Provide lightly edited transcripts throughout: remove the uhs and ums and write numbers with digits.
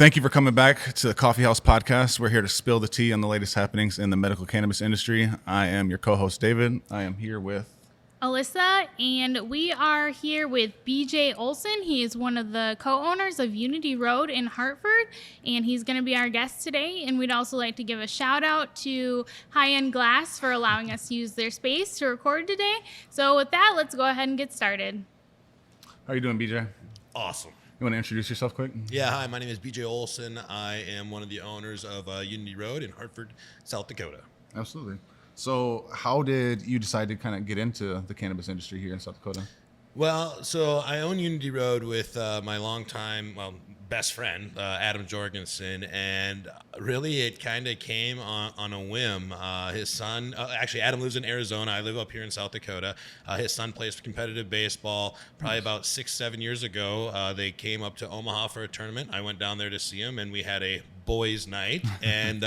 Thank you for coming back to the Coughy House Podcast. We're here to spill the tea on the latest happenings in the medical cannabis industry. I am your co-host, David. I am here with Alyssa, and we are here with BJ Olson. He is one of the co-owners of Unity Road in Hartford, and he's going to be our guest today. And we'd also like to give a shout out to High End Glass for allowing us to use their space to record today. So with that, let's go ahead and get started. How are you doing, BJ? Awesome. You want to introduce yourself quick? Yeah, hi, my name is BJ Olson. I am one of the owners of Unity Road in Hartford, South Dakota. Absolutely. So how did you decide to kind of get into the cannabis industry here in South Dakota? Well, so I own Unity Road with my longtime, best friend, Adam Jorgensen, and really it kind of came on a whim. His son, actually Adam lives in Arizona, I live up here in South Dakota. His son plays competitive baseball. Probably about 6-7 years ago, they came up to Omaha for a tournament. I went down there to see him, and we had a boys' night, and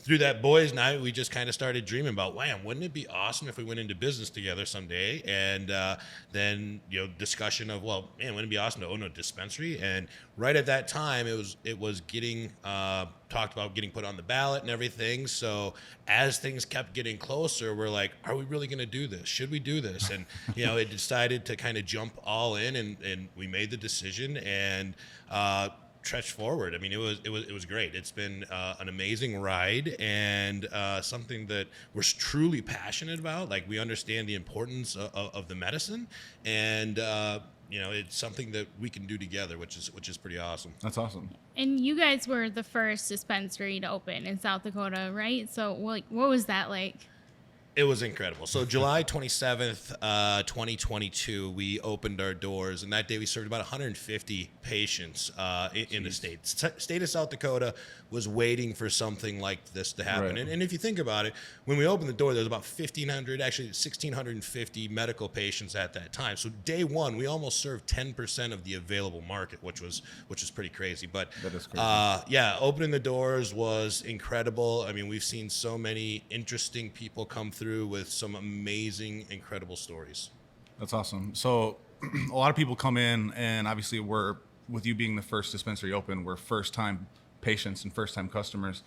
through that boys' night, we just kind of started dreaming about, wham, wouldn't it be awesome if we went into business together someday? And then, discussion of, well, man, wouldn't it be awesome to own a dispensary? And right at that time, it was getting talked about getting put on the ballot and everything. So as things kept getting closer, we're like, are we really going to do this? Should we do this? And, it decided to kind of jump all in, and we made the decision and stretch forward. I mean, it was great. It's been an amazing ride, and something that we're truly passionate about. Like, we understand the importance of the medicine, and it's something that we can do together, which is pretty awesome. That's awesome. And you guys were the first dispensary to open in South Dakota, right? So what was that like? It was incredible. So July 27th, 2022, we opened our doors, and that day we served about 150 patients in the state. State of South Dakota was waiting for something like this to happen. Right. And if you think about it, when we opened the door, there was about 1,650 medical patients at that time. So day one, we almost served 10% of the available market, which was pretty crazy. But that is crazy. Opening the doors was incredible. I mean, we've seen so many interesting people come through with some amazing, incredible stories. That's awesome. So a lot of people come in, and obviously with you being the first dispensary open, we're first-time patients and first-time customers.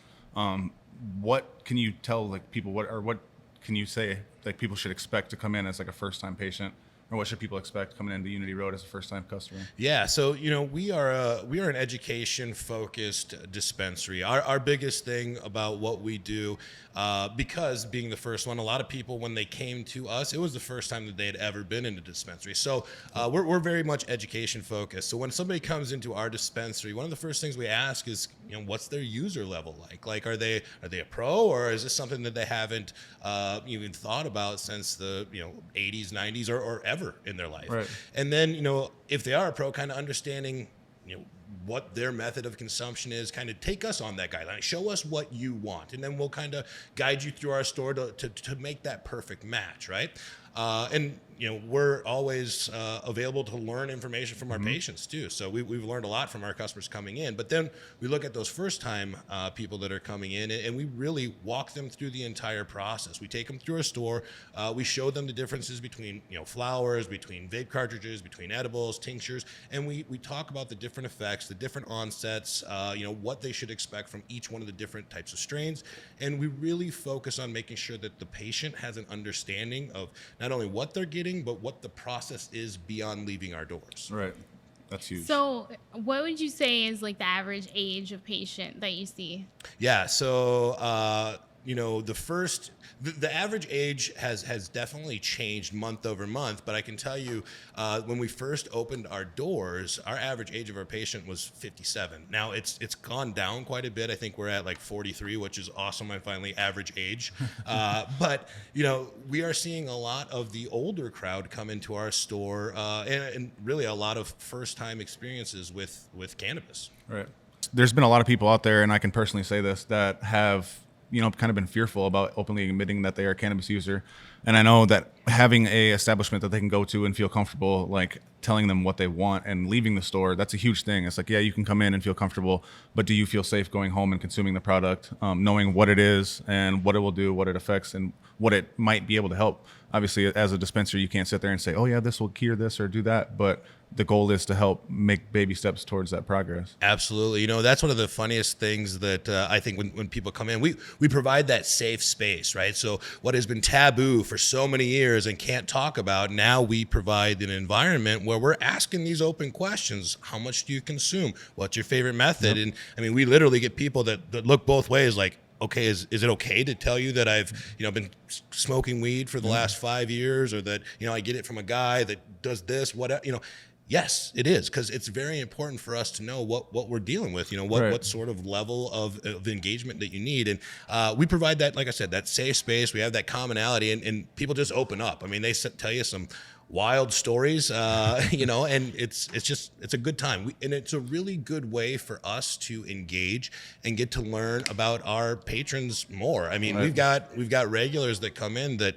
What can you tell people, what can you say people should expect to come in as a first-time patient? Or what should people expect coming into Unity Road as a first-time customer? Yeah, so we are an education-focused dispensary. Our biggest thing about what we do, because being the first one, a lot of people, when they came to us, it was the first time that they had ever been in a dispensary. So we're very much education-focused. So when somebody comes into our dispensary, one of the first things we ask is, what's their user level like? Like, are they a pro, or is this something that they haven't even thought about since the 80s, 90s, or ever in their life? Right. And then if they are a pro, kind of understanding what their method of consumption is, kind of take us on that guideline, show us what you want, and then we'll kind of guide you through our store to make that perfect match, right? And we're always available to learn information from our patients too. So we've learned a lot from our customers coming in. But then we look at those first-time people that are coming in, and we really walk them through the entire process. We take them through our store. We show them the differences between flowers, between vape cartridges, between edibles, tinctures, and we talk about the different effects, the different onsets, what they should expect from each one of the different types of strains. And we really focus on making sure that the patient has an understanding of not only what they're getting, but what the process is beyond leaving our doors. Right. That's huge. So what would you say is the average age of patient that you see? Yeah. So, the average age has definitely changed month over month, but I can tell you, when we first opened our doors, our average age of our patient was 57. Now it's gone down quite a bit. I think we're at 43, which is awesome. I finally average age. But we are seeing a lot of the older crowd come into our store, and really a lot of first time experiences with cannabis. Right. There's been a lot of people out there, and I can personally say this, that have kind of been fearful about openly admitting that they are a cannabis user. And I know that having a establishment that they can go to and feel comfortable, like telling them what they want and leaving the store, that's a huge thing. It's like, yeah, you can come in and feel comfortable, but do you feel safe going home and consuming the product, knowing what it is and what it will do, what it affects, and what it might be able to help? Obviously, as a dispenser, you can't sit there and say, oh yeah, this will cure this or do that, but the goal is to help make baby steps towards that progress. Absolutely. You know, that's one of the funniest things that I think when people come in, we provide that safe space, right? So what has been taboo for so many years and can't talk about, now we provide an environment where we're asking these open questions. How much do you consume? What's your favorite method? Yep. And I mean, we literally get people that look both ways, like, okay, is it okay to tell you that I've, been smoking weed for the last 5 years, or that, I get it from a guy that does this, whatever, Yes, it is, because it's very important for us to know what we're dealing with, what sort of level of engagement that you need. And we provide that, like I said, that safe space. We have that commonality, and people just open up. I mean, they tell you some wild stories, and it's a good time. And it's a really good way for us to engage and get to learn about our patrons more. I mean, we've got regulars that come in that,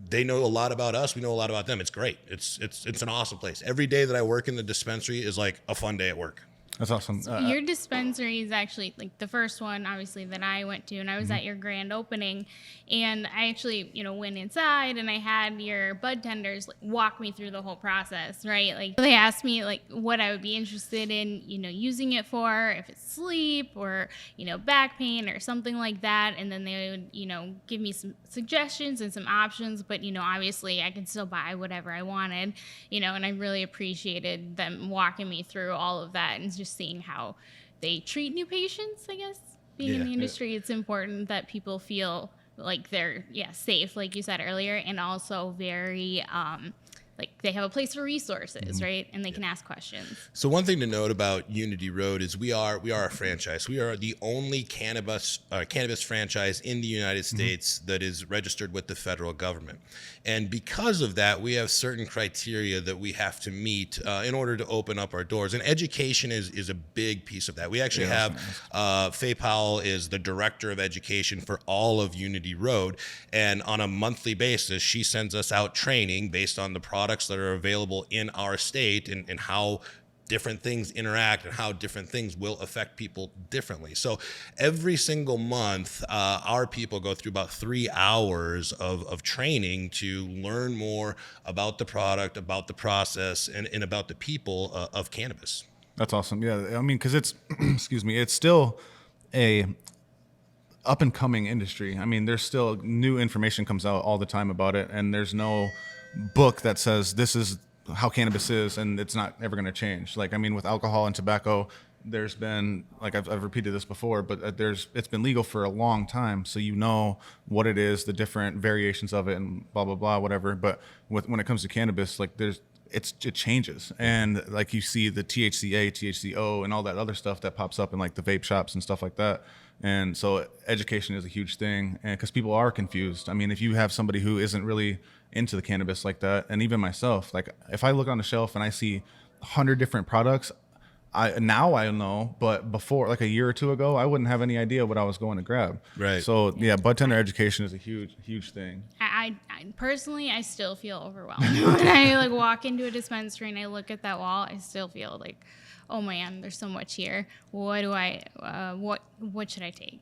they know a lot about us. We know a lot about them. It's great. It's an awesome place. Every day that I work in the dispensary is like a fun day at work. That's awesome. So your dispensary is actually like the first one, obviously, that I went to, and I was at your grand opening, and I actually, went inside, and I had your budtenders walk me through the whole process, right? Like, they asked me like what I would be interested in, using it for, if it's sleep or, back pain or something like that, and then they would, give me some suggestions and some options, but obviously I could still buy whatever I wanted, and I really appreciated them walking me through all of that and just seeing how they treat new patients. I guess being in the industry, it's important that people feel like they're safe, like you said earlier, and also very like they have a place for resources, right? And they can ask questions. So one thing to note about Unity Road is we are a franchise. We are the only cannabis franchise in the United States that is registered with the federal government. And because of that, we have certain criteria that we have to meet in order to open up our doors. And education is a big piece of that. We actually have Faye Powell is the director of education for all of Unity Road. And on a monthly basis, she sends us out training based on the products that are available in our state and how different things interact and how different things will affect people differently. So every single month, our people go through about 3 hours of training to learn more about the product, about the process, and about the people of cannabis. That's awesome. Yeah, I mean, because it's, excuse me, it's still a up and coming industry. I mean, there's still new information comes out all the time about it, and there's no book that says this is how cannabis is and it's not ever going to change. Like, I mean, with alcohol and tobacco, there's been, like I've repeated this before, but it's been legal for a long time, so what it is, the different variations of it, and blah blah blah, whatever. But when it comes to cannabis, like it changes, and like you see the THCA, THCO, and all that other stuff that pops up in like the vape shops and stuff like that. And so education is a huge thing, and because people are confused. I mean, if you have somebody who isn't really into the cannabis like that, and even myself, like if I look on the shelf and I see 100 different products, I know, but before, like a year or two ago, I wouldn't have any idea what I was going to grab. Right. So yeah, budtender education is a huge thing. I personally, I still feel overwhelmed when I walk into a dispensary and I look at that wall. I still feel like, oh man, there's so much here. What should I take?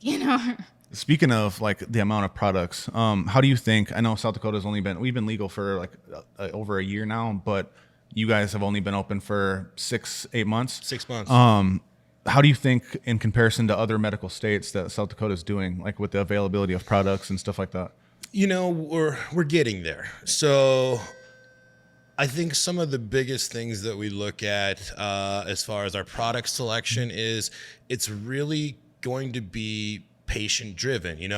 Speaking of like the amount of products, how do you think? I know South Dakota's we've been legal for like over a year now, but you guys have only been open for 6-8 months. 6 months. How do you think, in comparison to other medical states, that South Dakota is doing, like with the availability of products and stuff like that? We're getting there. So I think some of the biggest things that we look at as far as our product selection is it's really going to be patient driven.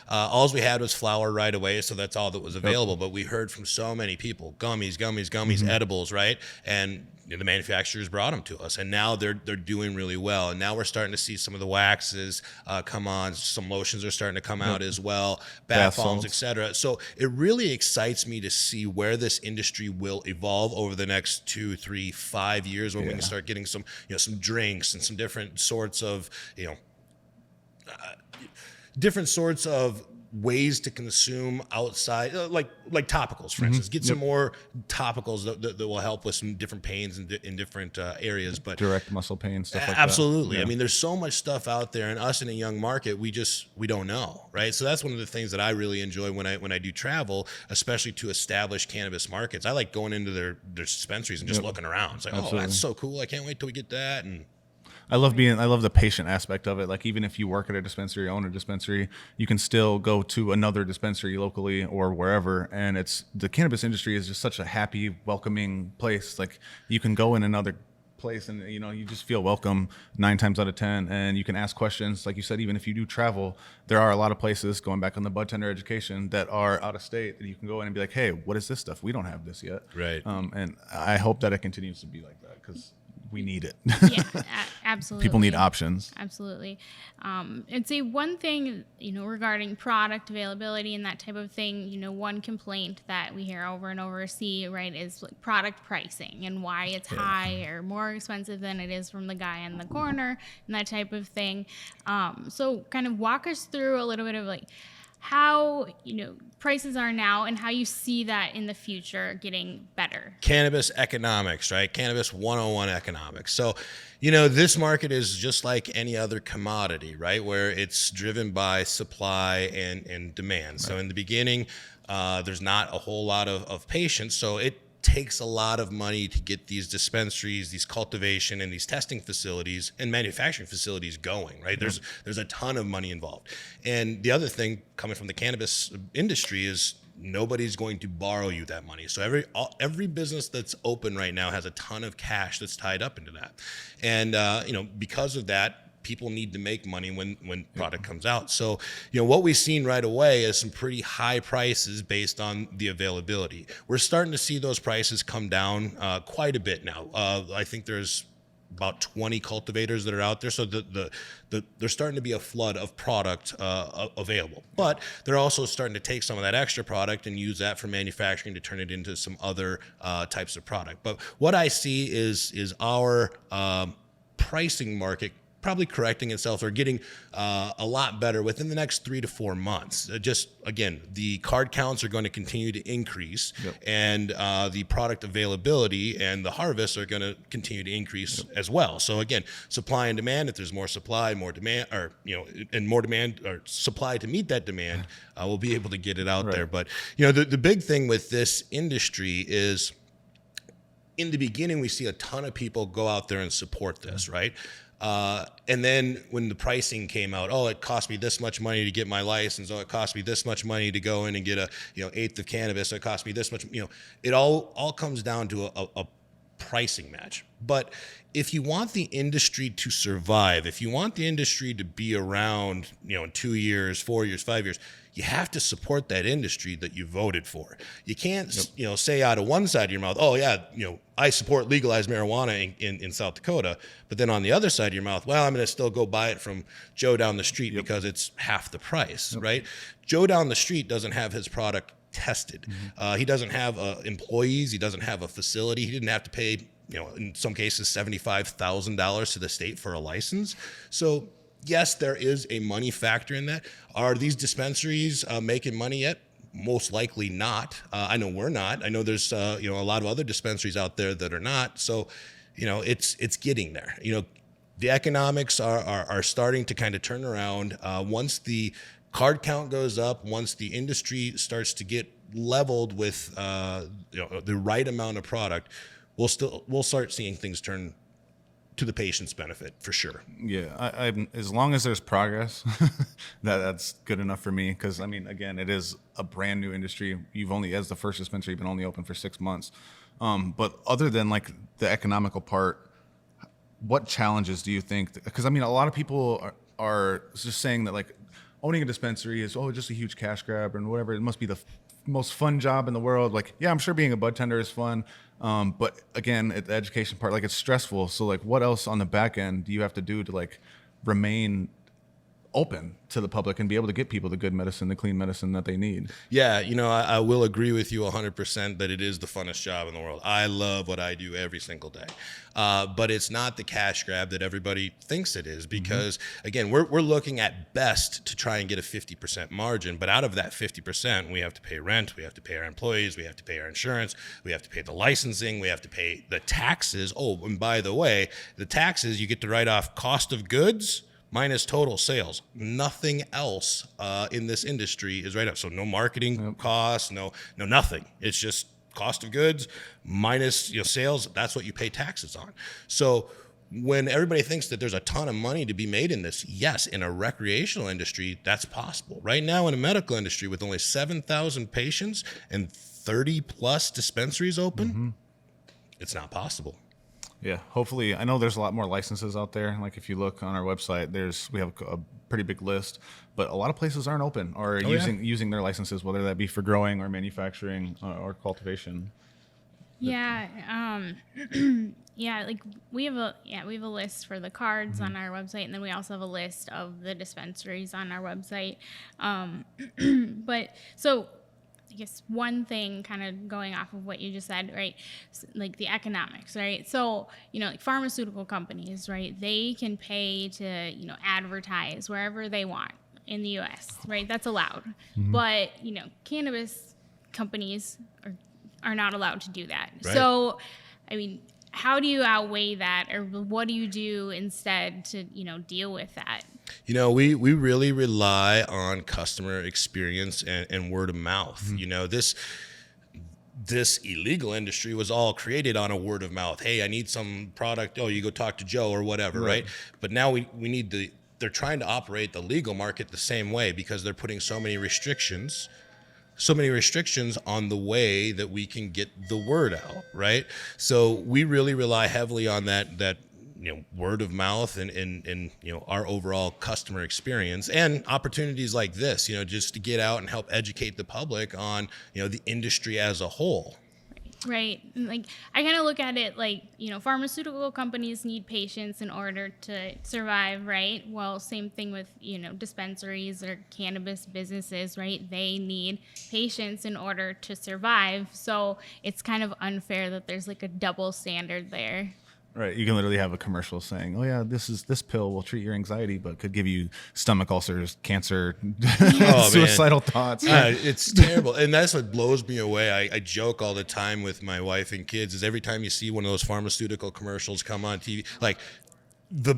All we had was flour right away, so that's all that was available. But we heard from so many people, gummies, edibles, right? And the manufacturers brought them to us, and now they're doing really well. And now we're starting to see some of the waxes come on. Some lotions are starting to come out as well, bath bombs, etc. So it really excites me to see where this industry will evolve over the next 2, 3, 5 years, when we can start getting some some drinks and some different sorts of ways to consume outside, like topicals, for instance. Get some more topicals that will help with some different pains in different areas. But direct muscle pain, stuff like absolutely. that. Yeah. I mean, there's so much stuff out there, and us in a young market, we don't know, right? So that's one of the things that I really enjoy when I do travel, especially to established cannabis markets. I like going into their dispensaries and just looking around. It's like, oh, that's so cool. I can't wait till we get that. And I love the patient aspect of it. Like, even if you work at a dispensary, own a dispensary, you can still go to another dispensary locally or wherever. And the cannabis industry is just such a happy, welcoming place. Like, you can go in another place and, you just feel welcome 9 times out of 10. And you can ask questions. Like you said, even if you do travel, there are a lot of places, going back on the budtender education, that are out of state that you can go in and be like, hey, what is this stuff? We don't have this yet. Right. And I hope that it continues to be like that, because we need it. Yeah, absolutely. People need options. Absolutely. I'd say one thing, regarding product availability and that type of thing, one complaint that we hear over and over right, is like product pricing and why it's high or more expensive than it is from the guy in the corner and that type of thing. So kind of walk us through a little bit of like how, prices are now and how you see that in the future getting better. Cannabis economics, right? Cannabis 101 economics. So, this market is just like any other commodity, right? Where it's driven by supply and demand. Right. So in the beginning, there's not a whole lot of patients. So it takes a lot of money to get these dispensaries, these cultivation and these testing facilities and manufacturing facilities going, right? There's a ton of money involved. And the other thing coming from the cannabis industry is nobody's going to borrow you that money. So every business that's open right now has a ton of cash that's tied up into that. And because of that, people need to make money when product comes out. So, what we've seen right away is some pretty high prices based on the availability. We're starting to see those prices come down quite a bit now. I think there's about 20 cultivators that are out there. So there's starting to be a flood of product available. But they're also starting to take some of that extra product and use that for manufacturing to turn it into some other types of product. But what I see is our pricing market probably correcting itself or getting a lot better within the next 3 to 4 months. Just again, the card counts are going to continue to increase, and the product availability and the harvests are going to continue to increase as well. So again, supply and demand. If there's more supply, more demand, or and more demand or supply to meet that demand, we'll be able to get it out there. But the big thing with this industry is, in the beginning, we see a ton of people go out there and support this, right? And then when the pricing came out, it cost me this much money to get my license. It cost me this much money to go in and get a eighth of cannabis. It cost me this much. It all comes down to a pricing match. But if you want the industry to survive, if you want the industry to be around, in 2 years, 4 years, 5 years, you have to support that industry that you voted for. You can't, say out of one side of your mouth, I support legalized marijuana in South Dakota, but then on the other side of your mouth, well, I'm going to still go buy it from Joe down the street because it's half the price, right? Joe down the street doesn't have his product tested. He doesn't have employees. He doesn't have a facility. He didn't have to pay, in some cases, $75,000 to the state for a license. So yes, there is a money factor in that. Are these dispensaries making money yet? Most likely not. I know we're not. I know there's a lot of other dispensaries out there that are not. So, it's getting there. The economics are starting to kind of turn around. Once the card count goes up, once the industry starts to get leveled with the right amount of product, we'll start seeing things turn to the patient's benefit for sure. Yeah, I as long as there's progress, that's good enough for me. Because again, it is a brand new industry. You've only, as the first dispensary, been only open for 6 months. But other than like the economical part, what challenges do you think? Because a lot of people are just saying that like owning a dispensary is just a huge cash grab and whatever. It must be the most fun job in the world. Like, yeah, I'm sure being a budtender is fun. But again, the education part, like, it's stressful. So like, what else on the back end do you have to do to like remain open to the public and be able to get people the good medicine, the clean medicine that they need. Yeah, I will agree with you 100% that it is the funnest job in the world. I love what I do every single day. But it's not the cash grab that everybody thinks it is because, again, we're looking at best to try and get a 50% margin. But out of that 50%, we have to pay rent, we have to pay our employees, we have to pay our insurance, we have to pay the licensing, we have to pay the taxes. Oh, and by the way, the taxes, you get to write off cost of goods minus total sales. Nothing else in this industry is right up. So no marketing costs, no nothing. It's just cost of goods minus sales. That's what you pay taxes on. So when everybody thinks that there's a ton of money to be made in this, yes, in a recreational industry, that's possible. Right now in a medical industry with only 7,000 patients and 30 plus dispensaries open, it's not possible. Yeah, hopefully. I know there's a lot more licenses out there. Like if you look on our website, we have a pretty big list, but a lot of places aren't open or using their licenses, whether that be for growing or manufacturing or cultivation. Yeah, like we have a list for the cards on our website, and then we also have a list of the dispensaries on our website. But so I guess one thing kind of going off of what you just said, right? Like the economics, right? So, like pharmaceutical companies, right? They can pay to, advertise wherever they want in the US, right? That's allowed. But, cannabis companies are not allowed to do that. Right. So, I mean, how do you outweigh that, or what do you do instead to, deal with that? We really rely on customer experience and word of mouth. This illegal industry was all created on a word of mouth. Hey, I need some product. Oh, you go talk to Joe or whatever, right? But now we need they're trying to operate the legal market the same way because they're putting so many restrictions on the way that we can get the word out, right? So we really rely heavily on that word of mouth and our overall customer experience and opportunities like this, just to get out and help educate the public on, the industry as a whole. Right. Like I kind of look at it like, pharmaceutical companies need patients in order to survive, right? Well, same thing with, dispensaries or cannabis businesses, right? They need patients in order to survive. So it's kind of unfair that there's like a double standard there. Right. You can literally have a commercial saying, oh, yeah, this pill will treat your anxiety, but could give you stomach ulcers, cancer, suicidal thoughts. It's terrible. And that's what blows me away. I joke all the time with my wife and kids is every time you see one of those pharmaceutical commercials come on TV, like the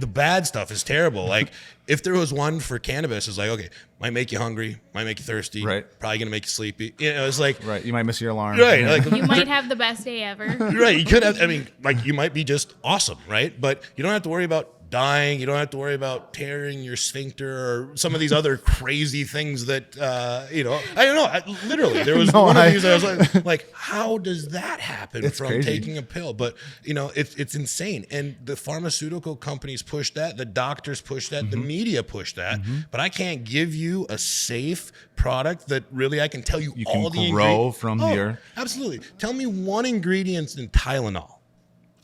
bad stuff is terrible. Like if there was one for cannabis, it's like, okay, might make you hungry, might make you thirsty, right? Probably gonna make you sleepy. It's like, right. You might miss your alarm, right? Like you might have the best day ever, right? You could have. I mean, like you might be just awesome, right? But you don't have to worry about dying. You don't have to worry about tearing your sphincter or some of these other crazy things that I don't know. Literally, there was one of these that I was like, how does that happen from crazy. Taking a pill? But it's insane. And the pharmaceutical companies push that, the doctors push that, the media push that. But I can't give you a safe product that really I can tell you all the ingredients. You can grow from the earth. Absolutely. Tell me one ingredient in Tylenol.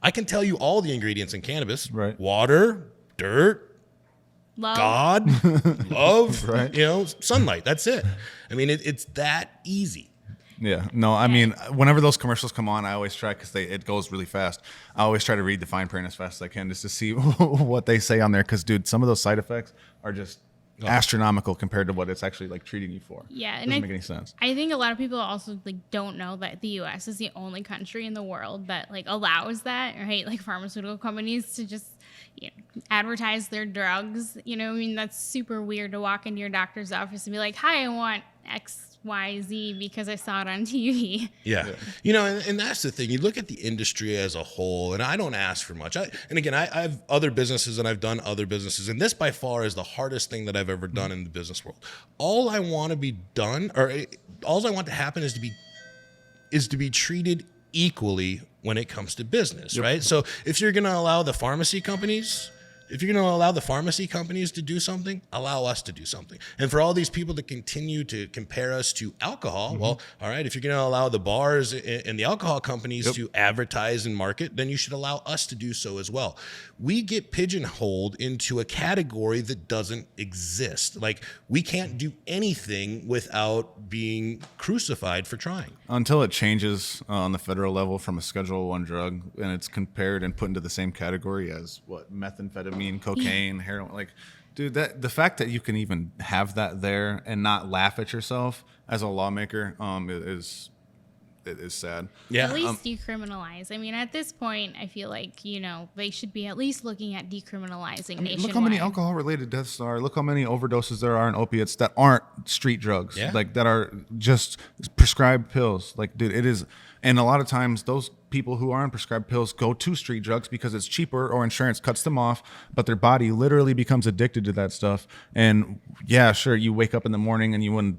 I can tell you all the ingredients in cannabis. Right. Water, dirt, love. God, love, right. Sunlight. That's it. I mean, it's that easy. Yeah. No, I mean, whenever those commercials come on, I always try, because it goes really fast. I always try to read the fine print as fast as I can just to see what they say on there. Because, dude, some of those side effects are just astronomical compared to what it's actually like treating you for. Yeah, it doesn't make any sense. I think a lot of people also like don't know that the U.S. is the only country in the world that like allows that, right? Like pharmaceutical companies to just advertise their drugs. I mean, that's super weird to walk into your doctor's office and be like, "Hi, I want XYZ because I saw it on TV." Yeah. And that's the thing. You look at the industry as a whole, and I don't ask for much. I have other businesses and I've done other businesses, and this by far is the hardest thing that I've ever done in the business world. All I want to happen is to be treated equally when it comes to business, right? So if you're going to allow the pharmacy companies If you're going to allow the pharmacy companies to do something, allow us to do something. And for all these people to continue to compare us to alcohol, well, all right, if you're going to allow the bars and the alcohol companies to advertise and market, then you should allow us to do so as well. We get pigeonholed into a category that doesn't exist. Like, we can't do anything without being crucified for trying. Until it changes on the federal level from a Schedule I drug and it's compared and put into the same category as what, methamphetamine, cocaine, heroin. Like, dude, the fact that you can even have that there and not laugh at yourself as a lawmaker is sad. Yeah. At least decriminalize. I mean, at this point, I feel like, they should be at least looking at decriminalizing nationwide. Look how many alcohol-related deaths there are. Look how many overdoses there are in opiates that aren't street drugs. Yeah. Like, that are just prescribed pills. Like, dude, it is. And a lot of times, those people who are on prescribed pills go to street drugs because it's cheaper or insurance cuts them off, but their body literally becomes addicted to that stuff. And yeah, sure, you wake up in the morning and you wouldn't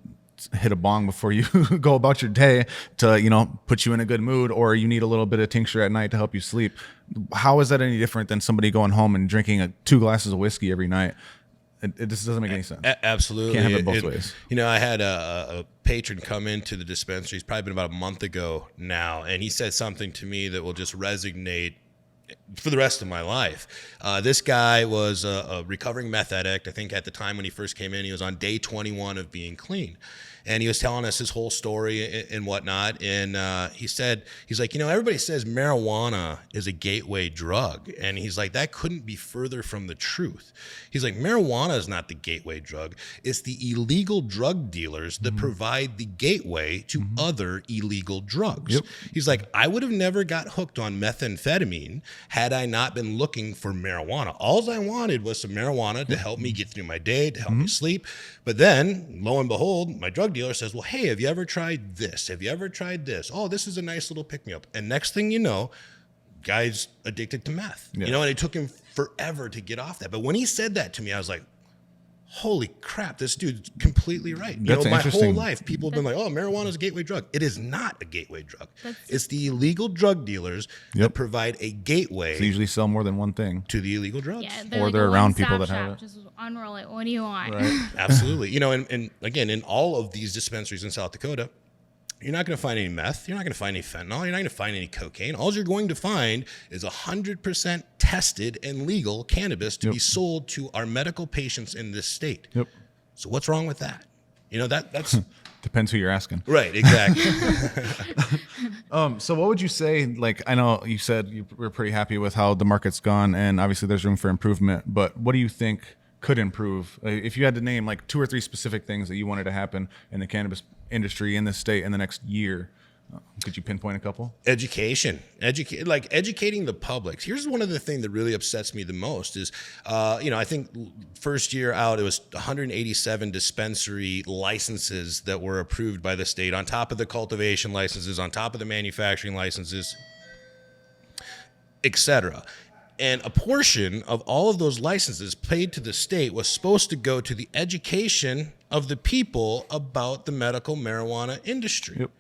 hit a bong before you go about your day to, put you in a good mood, or you need a little bit of tincture at night to help you sleep. How is that any different than somebody going home and drinking 2 glasses of whiskey every night? It just doesn't make any sense. Absolutely. Can't have it both ways. I had a patron come into the dispensary. It's probably been about a month ago now, and he said something to me that will just resonate for the rest of my life. This guy was a recovering meth addict. I think at the time when he first came in, he was on day 21 of being clean. And he was telling us his whole story and whatnot. And he's like, everybody says marijuana is a gateway drug. And he's like, that couldn't be further from the truth. He's like, marijuana is not the gateway drug. It's the illegal drug dealers that provide the gateway to other illegal drugs. Yep. He's like, I would have never got hooked on methamphetamine had I not been looking for marijuana. All I wanted was some marijuana to help me get through my day, to help me sleep. But then, lo and behold, my drug dealer says, well, hey, have you ever tried this? Have you ever tried this? Oh, this is a nice little pick-me-up. And next thing you know, guy's addicted to meth. Yeah. And it took him forever to get off that. But when he said that to me, I was like, holy crap, this dude's completely right. That's My whole interesting. life, people have been like, oh, marijuana is a gateway drug. It is not a gateway drug. It's the illegal drug dealers that provide a gateway They usually sell more than one thing. to the illegal drugs. Yeah, Or like they're a around people one-stop that have shop. it. Just unroll it. What do you want? Right. Absolutely. And again, in all of these dispensaries in South Dakota, you're not going to find any meth. You're not going to find any fentanyl. You're not going to find any cocaine. All you're going to find is 100% tested and legal cannabis to be sold to our medical patients in this state. Yep. So what's wrong with that? That's Depends who you're asking. right. Exactly. So what would you say, like, I know you said you were pretty happy with how the market's gone, and obviously there's room for improvement, but what do you think could improve? If you had to name like 2 or 3 specific things that you wanted to happen in the cannabis industry in this state in the next year, could you pinpoint a couple? Educating the public. Here's one of the things that really upsets me the most is, I think first year out, it was 187 dispensary licenses that were approved by the state, on top of the cultivation licenses, on top of the manufacturing licenses, etc. And a portion of all of those licenses paid to the state was supposed to go to the education of the people about the medical marijuana industry. Yep.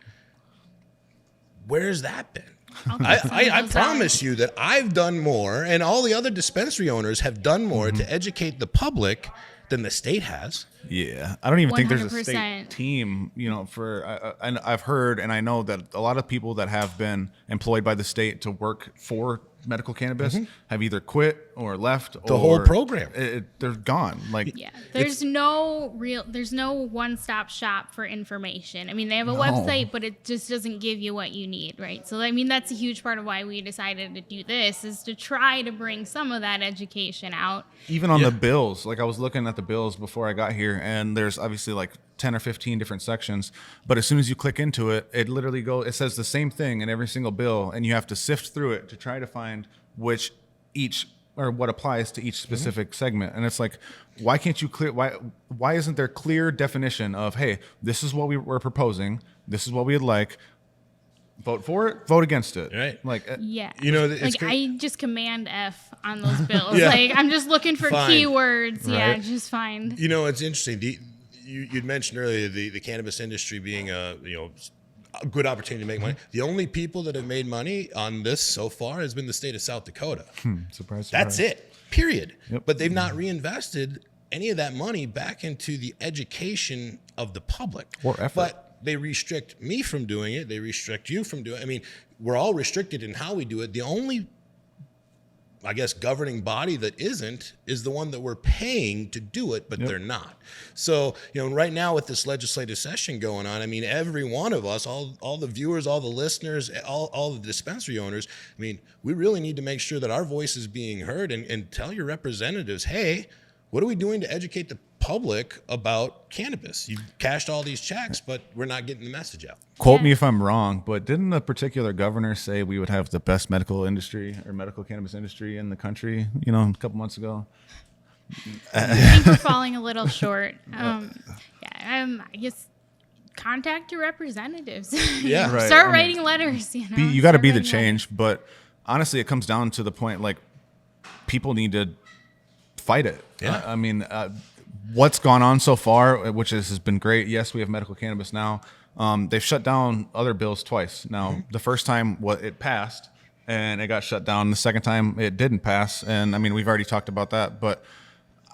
Where's that been? I promise you that I've done more, and all the other dispensary owners have done more to educate the public than the state has. Yeah, I don't even think there's a 100%. state team, I've heard, and I know that a lot of people that have been employed by the state to work for medical cannabis have either quit or left. The whole program. They're gone. Like, Yeah, there's no one-stop shop for information. I mean, they have a website, but it just doesn't give you what you need, right? So, I mean, that's a huge part of why we decided to do this, is to try to bring some of that education out. even on the bills, like I was looking at the bills before I got here, and there's obviously like 10 or 15 different sections, but as soon as you click into it, it literally it says the same thing in every single bill, and you have to sift through it to try to find which each or what applies to each specific segment. And it's like, why can't you why isn't there clear definition of, hey, this is what we're proposing, this is what we'd like, vote for it, vote against it, Right. Like, Yeah. It's I just command F on those bills. Yeah. Like, I'm just looking for Fine. keywords. Yeah, Right. just find. It's interesting. You'd mentioned earlier the cannabis industry being a good opportunity to make money. The only people that have made money on this so far has been the state of South Dakota. surprise. That's it. period. Yep. But they've not reinvested any of that money back into the education of the public. Or effort. But they restrict me from doing it. They restrict you from doing it. I mean, we're all restricted in how we do it. The only, I guess, governing body that isn't is the one that we're paying to do it, but they're not. So, right now with this legislative session going on, I mean, every one of us, all the viewers, all the listeners, all the dispensary owners, I mean, we really need to make sure that our voice is being heard and tell your representatives, hey, what are we doing to educate the public about cannabis? You've cashed all these checks, but we're not getting the message out. Quote me if I'm wrong, but didn't a particular governor say we would have the best medical industry or medical cannabis industry in the country, a couple months ago? I think we're falling a little short. I guess contact your representatives. Yeah. Right. Start writing letters. You got to Start be the writing change, but honestly, it comes down to the point like people need to fight it. Yeah. I mean, what's gone on so far, which has been great. Yes, we have medical cannabis now. They've shut down other bills twice. Now, the first time it passed and it got shut down. The second time it didn't pass. And I mean, we've already talked about that, but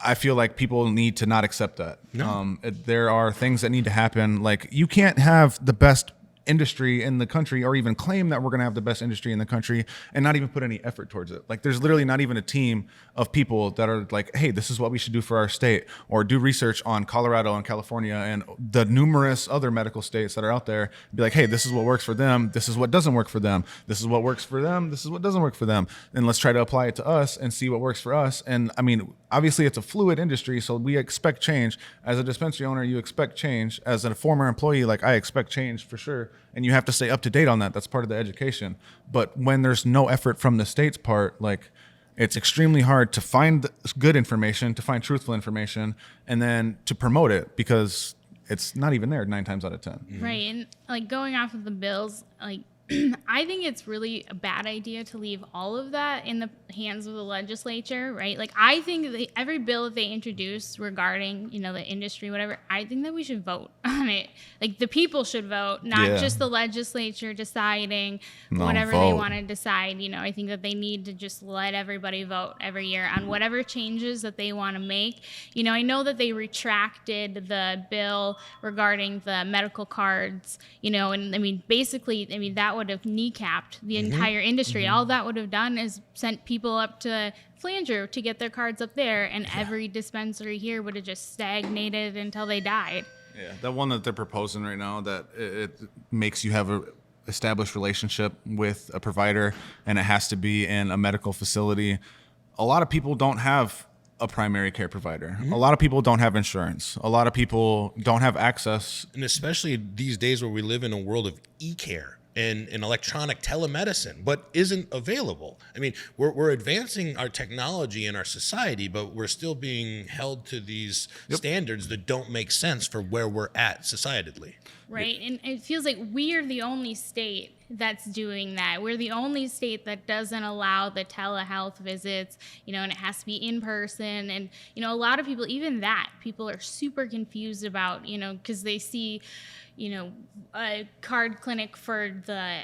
I feel like people need to not accept that. No. There are things that need to happen. Like you can't have the best industry in the country or even claim that we're going to have the best industry in the country and not even put any effort towards it. Like there's literally not even a team of people that are like, hey, this is what we should do for our state, or do research on Colorado and California and the numerous other medical states that are out there. Be like, hey, this is what works for them. This is what doesn't work for them. This is what works for them. This is what doesn't work for them. And let's try to apply it to us and see what works for us. And I mean, obviously it's a fluid industry, so we expect change. As a dispensary owner, you expect change. As a former employee, like I expect change for sure. And you have to stay up to date on that. That's part of the education. But when there's no effort from the state's part, like it's extremely hard to find good information, to find truthful information, and then to promote it because it's not even there 9 times out of 10. Right. And like going off of the bills, like I think it's really a bad idea to leave all of that in the hands of the legislature, right? Like I think that every bill that they introduce regarding, the industry, whatever, I think that we should vote on it. Like the people should vote, not just the legislature deciding whatever they want to decide. I think that they need to just let everybody vote every year on whatever changes that they want to make. I know that they retracted the bill regarding the medical cards, and I mean, basically, that would have kneecapped the entire industry. All that would have done is sent people up to Flanger to get their cards up there, and every dispensary here would have just stagnated until they died. Yeah, that one that they're proposing right now, that it makes you have a established relationship with a provider, and it has to be in a medical facility. A lot of people don't have a primary care provider. A lot of people don't have insurance. A lot of people don't have access. And especially these days where we live in a world of e-care and electronic telemedicine, but isn't available. I mean, we're advancing our technology in our society, but we're still being held to these standards that don't make sense for where we're at societally. Right. And it feels like we are the only state that's doing that. We're the only state that doesn't allow the telehealth visits, and it has to be in person. And, a lot of people, even that, people are super confused about, because they see, a card clinic for the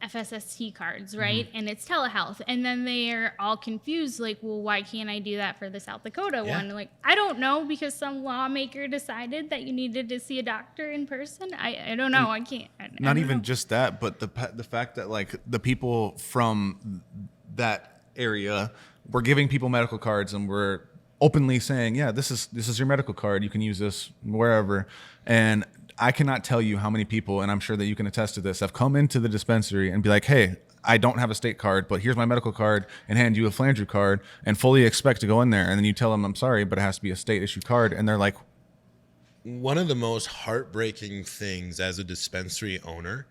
FSST cards, right? And it's telehealth. And then they're all confused, like, well, why can't I do that for the South Dakota one? Like, I don't know, because some lawmaker decided that you needed to see a doctor in person. I don't know. I can't. Not even just that, but the fact that like the people from that area were giving people medical cards and we're openly saying, yeah, this is your medical card. You can use this wherever. And I cannot tell you how many people, and I'm sure that you can attest to this, have come into the dispensary and be like, hey, I don't have a state card, but here's my medical card, and hand you a Flanger card and fully expect to go in there. And then you tell them, I'm sorry, but it has to be a state issued card. And they're like, one of the most heartbreaking things as a dispensary owner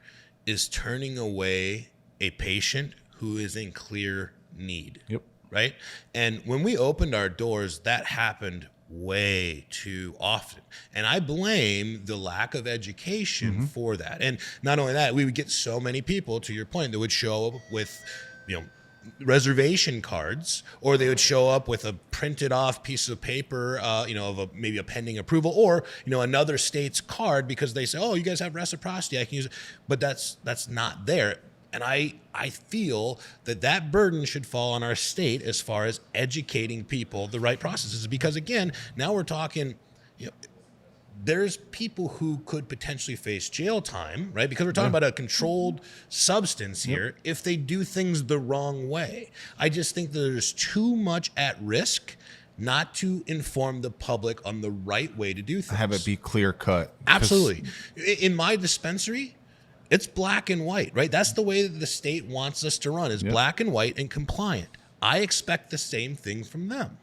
is turning away a patient who is in clear need. Yep. Right? And when we opened our doors, that happened way too often. And I blame the lack of education for that. And not only that, we would get so many people, to your point, that would show up with, reservation cards, or they would show up with a printed off piece of paper, of maybe a pending approval, or, another state's card because they say, oh, you guys have reciprocity, I can use it. But that's not there. And I feel that burden should fall on our state as far as educating people the right processes. Because again, now we're talking, there's people who could potentially face jail time, right? Because we're talking about a controlled substance here if they do things the wrong way. I just think that there's too much at risk not to inform the public on the right way to do things. Have it be clear cut. Absolutely. In my dispensary, it's black and white, right? That's the way that the state wants us to run, is black and white and compliant. I expect the same thing from them.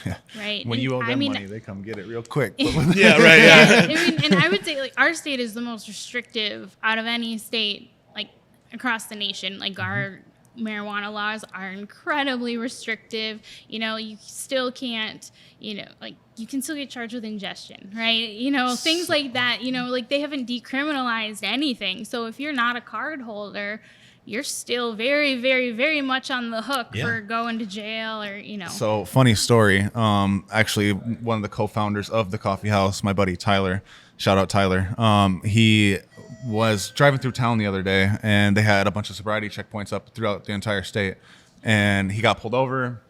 Yeah. Right. When And you owe them I mean, money, they come get it real quick. Yeah, right. Yeah. I mean, and I would say like our state is the most restrictive out of any state like across the nation. Like our marijuana laws are incredibly restrictive. You still can't, like you can still get charged with ingestion, right? Things like that, like they haven't decriminalized anything. So if you're not a card holder, you're still very, very, very much on the hook for going to jail or. So funny story. Actually, one of the co-founders of the Coughy House, my buddy Tyler, shout out Tyler. He was driving through town the other day, and they had a bunch of sobriety checkpoints up throughout the entire state. And he got pulled over,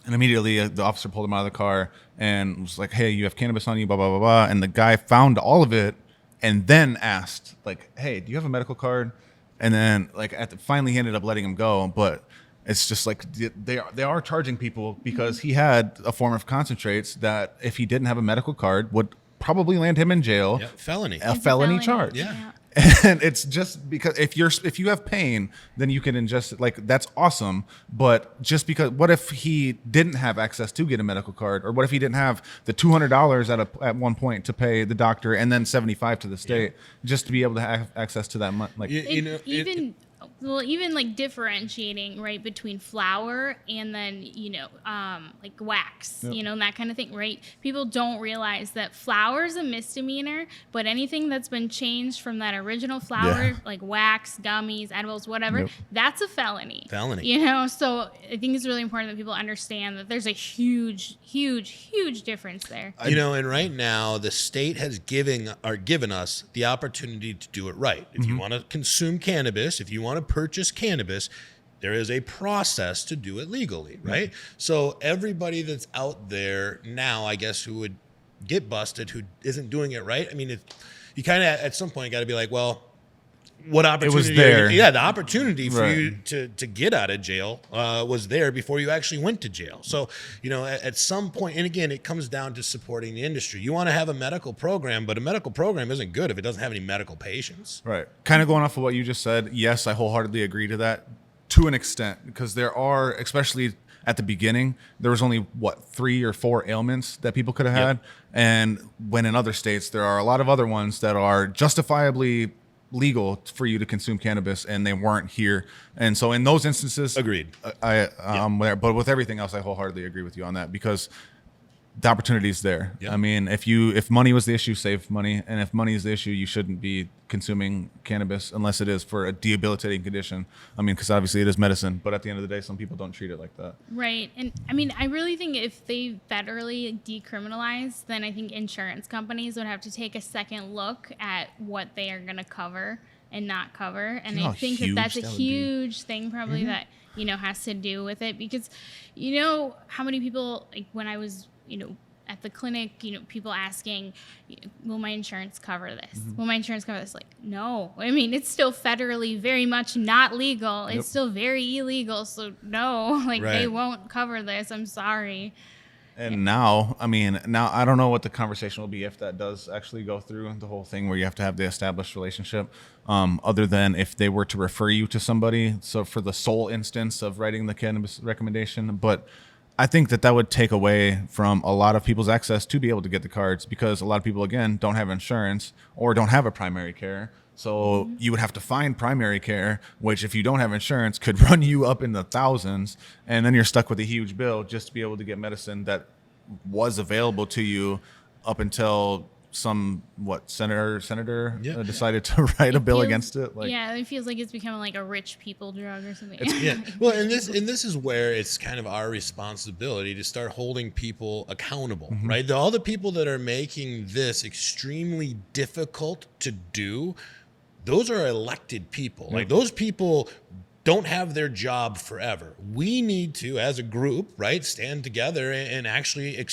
and immediately the officer pulled him out of the car and was like, "Hey, you have cannabis on you, blah blah blah blah." And the guy found all of it, and then asked, like, "Hey, do you have a medical card?" And then, like, finally, he ended up letting him go. But it's just like they are charging people because he had a form of concentrates that, if he didn't have a medical card, would probably land him in jail. Yeah, felony. A felony charge. Yeah. And it's just because if you have pain, then you can ingest it. Like, that's awesome. But just because, what if he didn't have access to get a medical card, or what if he didn't have the $200 at one point to pay the doctor, and then $75 to the state just to be able to have access to that money? Like, even like differentiating right between flour and then like wax, and that kind of thing, right? People don't realize that flour is a misdemeanor, but anything that's been changed from that original flour, like wax, gummies, edibles, whatever, that's a felony. So I think it's really important that people understand that there's a huge difference there. And right now the state has given us the opportunity to do it right. If you want to consume cannabis, if you want to purchase cannabis, there is a process to do it legally, right? So everybody that's out there now, I guess, who would get busted, who isn't doing it right, I mean, you kind of at some point got to be like, well, what opportunity? It was there. The opportunity for you to get out of jail was there before you actually went to jail. So, at some point, and again, it comes down to supporting the industry. You want to have a medical program, but a medical program isn't good if it doesn't have any medical patients. right. Kind of going off of what you just said, yes, I wholeheartedly agree to that to an extent, because there are, especially at the beginning, there was only 3 or 4 ailments that people could have had. And when in other states, there are a lot of other ones that are justifiably legal for you to consume cannabis, and they weren't here. And so in those instances, Agreed. But with everything else, I wholeheartedly agree with you on that, because the opportunity is there. Yep. I mean, if money was the issue, save money. And if money is the issue, you shouldn't be consuming cannabis unless it is for a debilitating condition. I mean, because obviously it is medicine, but at the end of the day, some people don't treat it like that. Right. And I mean, I really think if they federally decriminalize, then I think insurance companies would have to take a second look at what they are going to cover and not cover. And I think that's a huge thing probably that, has to do with it, because how many people, like when I was, at the clinic, people asking, will my insurance cover this? Will my insurance cover this? Like, no. I mean, it's still federally very much not legal. It's still very illegal. So no, they won't cover this. I'm sorry. And now I don't know what the conversation will be if that does actually go through, the whole thing where you have to have the established relationship, other than if they were to refer you to somebody. So for the sole instance of writing the cannabis recommendation, but I think that would take away from a lot of people's access to be able to get the cards, because a lot of people, again, don't have insurance or don't have a primary care. So you would have to find primary care, which if you don't have insurance could run you up in the thousands. And then you're stuck with a huge bill just to be able to get medicine that was available to you up until some senator decided to write a bill against it. It feels like it's becoming like a rich people drug or something. Well, and this is where it's kind of our responsibility to start holding people accountable, right? All the people that are making this extremely difficult to do, those are elected people. Like those people don't have their job forever. We need to, as a group, right, stand together and actually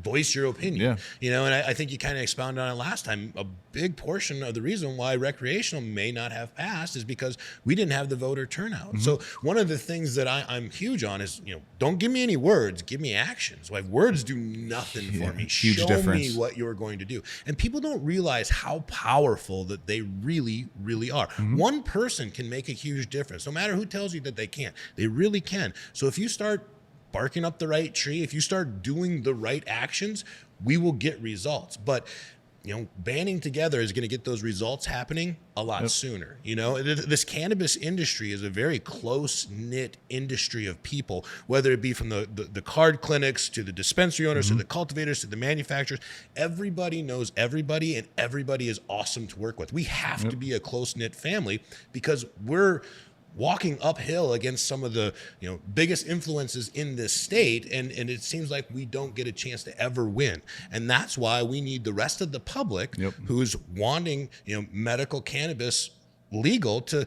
voice your opinion. And I think you kind of expounded on it last time. A big portion of the reason why recreational may not have passed is because we didn't have the voter turnout. So one of the things that I'm huge on is, don't give me any words, give me actions. Like words do nothing for me. Huge Show difference. me what you're going to do. And people don't realize how powerful that they really, really are. One person can make a huge difference. No matter who tells you that they can't, they really can. So if you start barking up the right tree, if you start doing the right actions, we will get results. But banding together is going to get those results happening a lot sooner. This cannabis industry is a very close-knit industry of people, whether it be from the card clinics to the dispensary owners to the cultivators to the manufacturers. Everybody knows everybody, and everybody is awesome to work with. We have to be a close-knit family because we're walking uphill against some of the biggest influences in this state, and it seems like we don't get a chance to ever win. And that's why we need the rest of the public who's wanting medical cannabis legal to,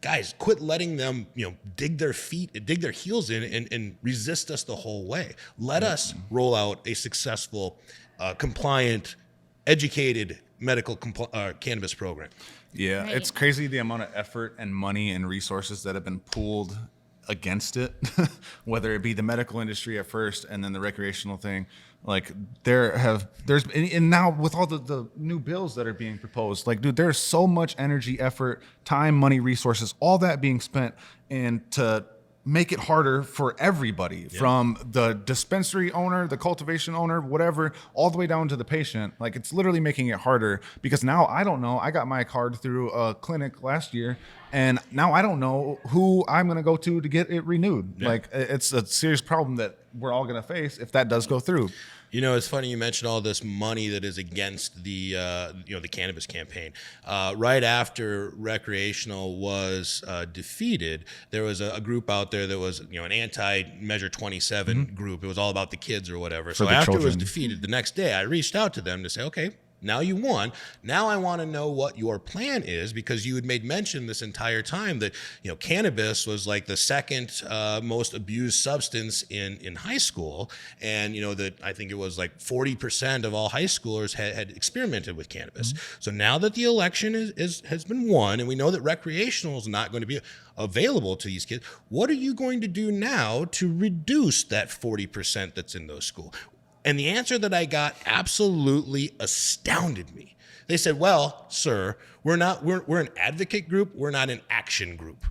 guys, quit letting them dig their heels in and resist us the whole way. Let us roll out a successful, compliant, educated medical cannabis program. Yeah, Right. It's crazy the amount of effort and money and resources that have been pulled against it, whether it be the medical industry at first and then the recreational thing. Like and now with all the new bills that are being proposed, like, dude, there's so much energy, effort, time, money, resources, all that being spent to make it harder for everybody, from the dispensary owner, the cultivation owner, whatever, all the way down to the patient. Like, it's literally making it harder because now I don't know. I got my card through a clinic last year, and now I don't know who I'm going to go to get it renewed. Like, it's a serious problem that we're all going to face if that does go through. It's funny you mentioned all this money that is against the the cannabis campaign. Right after recreational was defeated, there was a group out there that was an anti-Measure 27 group. It was all about the kids or whatever. So after it was defeated, the next day I reached out to them to say, okay, now you won. Now I want to know what your plan is, because you had made mention this entire time that cannabis was like the second most abused substance in high school, and that I think it was like 40% of all high schoolers had experimented with cannabis. So now that the election has been won, and we know that recreational is not going to be available to these kids, what are you going to do now to reduce that 40% that's in those schools? And the answer that I got absolutely astounded me. They said, well, sir, we're an advocate group. We're not an action group.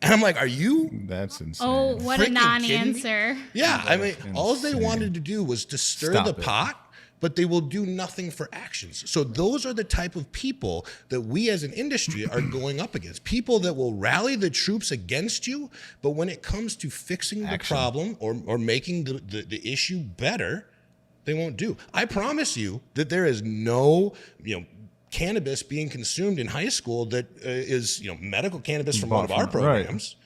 And I'm like, are you? That's insane. Oh, what a freaking non-answer. Yeah, I mean, all they wanted to do was to stir the pot, but they will do nothing for actions. So those are the type of people that we as an industry are going up against. People that will rally the troops against you, but when it comes to fixing the problem or making the issue better, they won't do. I promise you that there is no, cannabis being consumed in high school that is, medical cannabis from one of our programs,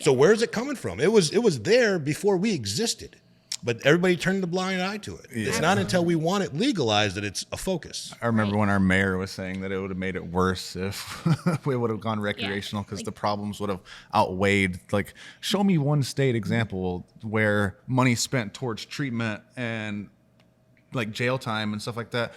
So where's it coming from? It was there before we existed. But everybody turned the blind eye to it. Yeah. It's not until we want it legalized that it's a focus. I remember when our mayor was saying that it would have made it worse if we would have gone recreational, because the problems would have outweighed. Like, show me one state example where money spent towards treatment and like jail time and stuff like that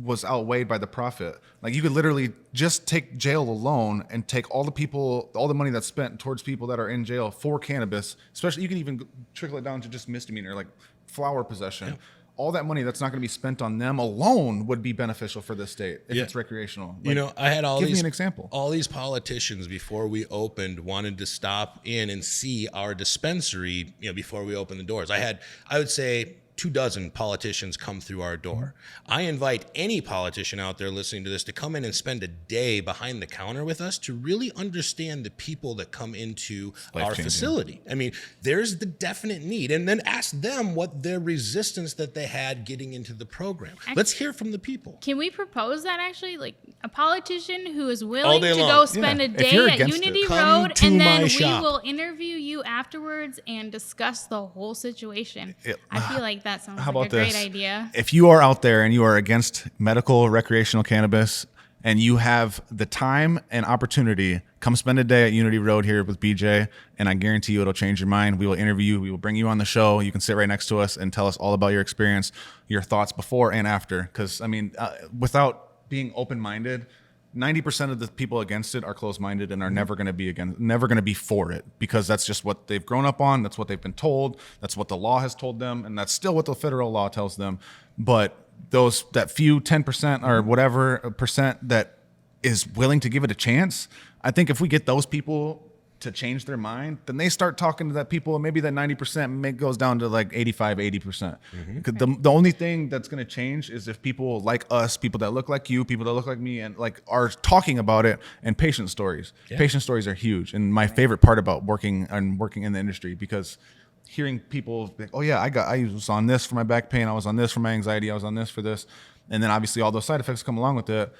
was outweighed by the profit. Like, you could literally just take jail alone and take all the money that's spent towards people that are in jail for cannabis, especially, you can even trickle it down to just misdemeanor, like flower possession. Yeah. All that money that's not going to be spent on them alone would be beneficial for this state if it's recreational. Like, I had give me an example. All these politicians before we opened wanted to stop in and see our dispensary, before we opened the doors. I would say 24 politicians come through our door. I invite any politician out there listening to this to come in and spend a day behind the counter with us to really understand the people that come into our facility. I mean, there's the definite need, and then ask them what their resistance that they had getting into the program. Let's hear from the people. Can we propose that, actually? Like, a politician who is willing to go spend a day at Unity Road, and then we will interview you afterwards and discuss the whole situation. I feel like that sounds like a great idea. If you are out there and you are against medical recreational cannabis and you have the time and opportunity, come spend a day at Unity Road here with BJ, and I guarantee you it'll change your mind. We will interview you. We will bring you on the show. You can sit right next to us and tell us all about your experience, your thoughts before and after. Because, I mean, without being open-minded, 90% of the people against it are closed-minded and are never going to be for it, because that's just what they've grown up on. That's what they've been told. That's what the law has told them, and that's still what the federal law tells them. But that few 10% or whatever percent that is willing to give it a chance, I think if we get those people to change their mind, then they start talking to that people, and maybe that 90% goes down to like 85, 80%. The only thing that's going to change is if people like us, people that look like you, people that look like me, and like are talking about it, and patient stories. Yeah. Patient stories are huge. And my favorite part about working in the industry, because hearing people like, oh yeah, I was on this for my back pain, I was on this for my anxiety, I was on this for this. And then obviously all those side effects come along with it.